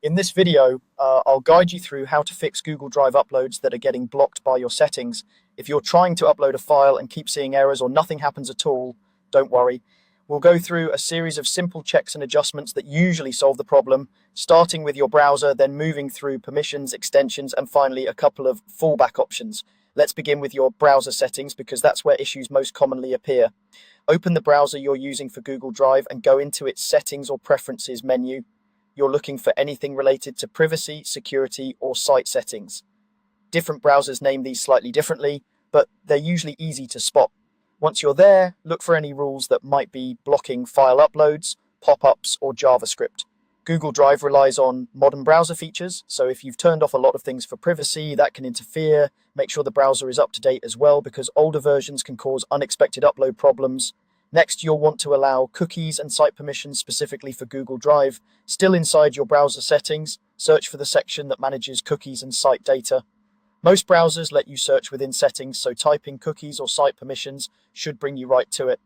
In this video, I'll guide you through how to fix Google Drive uploads that are getting blocked by your settings. If you're trying to upload a file and keep seeing errors or nothing happens at all, don't worry. We'll go through a series of simple checks and adjustments that usually solve the problem, starting with your browser, then moving through permissions, extensions, and finally a couple of fallback options. Let's begin with your browser settings because that's where issues most commonly appear. Open the browser you're using for Google Drive and go into its Settings or Preferences menu. You're looking for anything related to privacy, security, or site settings. Different browsers name these slightly differently, but they're usually easy to spot. Once you're there, look for any rules that might be blocking file uploads, pop-ups, or JavaScript. Google Drive relies on modern browser features, so if you've turned off a lot of things for privacy, that can interfere. Make sure the browser is up to date as well, because older versions can cause unexpected upload problems. Next, you'll want to allow cookies and site permissions specifically for Google Drive. Still inside your browser settings, search for the section that manages cookies and site data. Most browsers let you search within settings, so typing cookies or site permissions should bring you right to it.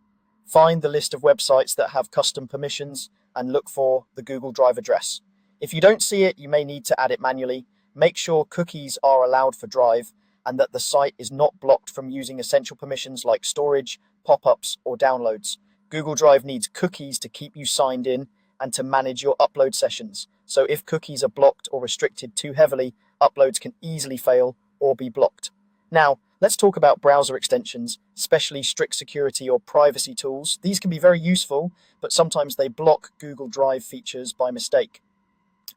Find the list of websites that have custom permissions and look for the Google Drive address. If you don't see it, you may need to add it manually. Make sure cookies are allowed for Drive and that the site is not blocked from using essential permissions like storage, pop-ups, or downloads. Google Drive needs cookies to keep you signed in and to manage your upload sessions. So if cookies are blocked or restricted too heavily, uploads can easily fail or be blocked. Now, let's talk about browser extensions, especially strict security or privacy tools. These can be very useful, but sometimes they block Google Drive features by mistake.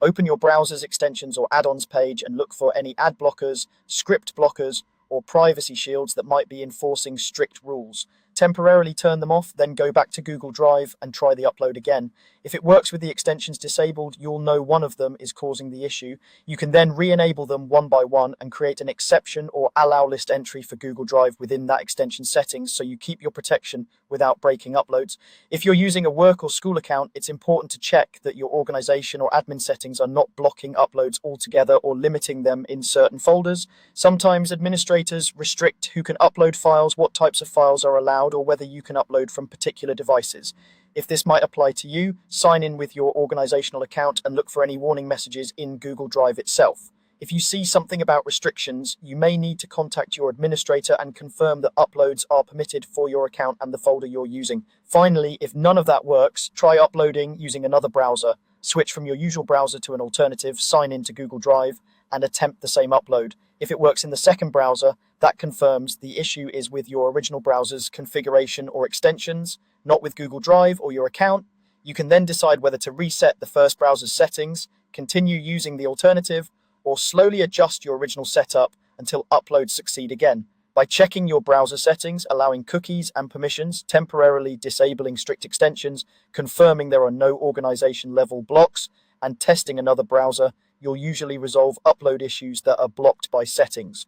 Open your browser's extensions or add-ons page and look for any ad blockers, script blockers, or privacy shields that might be enforcing strict rules. Temporarily turn them off, then go back to Google Drive and try the upload again. If it works with the extensions disabled, you'll know one of them is causing the issue. You can then re-enable them one by one and create an exception or allow list entry for Google Drive within that extension settings so you keep your protection without breaking uploads. If you're using a work or school account, it's important to check that your organization or admin settings are not blocking uploads altogether or limiting them in certain folders. Sometimes administrators restrict who can upload files, what types of files are allowed, or whether you can upload from particular devices. If this might apply to you, sign in with your organizational account and look for any warning messages in Google Drive itself. If you see something about restrictions, you may need to contact your administrator and confirm that uploads are permitted for your account and the folder you're using. Finally, if none of that works, try uploading using another browser. Switch from your usual browser to an alternative, sign in to Google Drive, and attempt the same upload. If it works in the second browser, that confirms the issue is with your original browser's configuration or extensions, not with Google Drive or your account. You can then decide whether to reset the first browser's settings, continue using the alternative, or slowly adjust your original setup until uploads succeed again. By checking your browser settings, allowing cookies and permissions, temporarily disabling strict extensions, confirming there are no organization level blocks, and testing another browser, you'll usually resolve upload issues that are blocked by settings.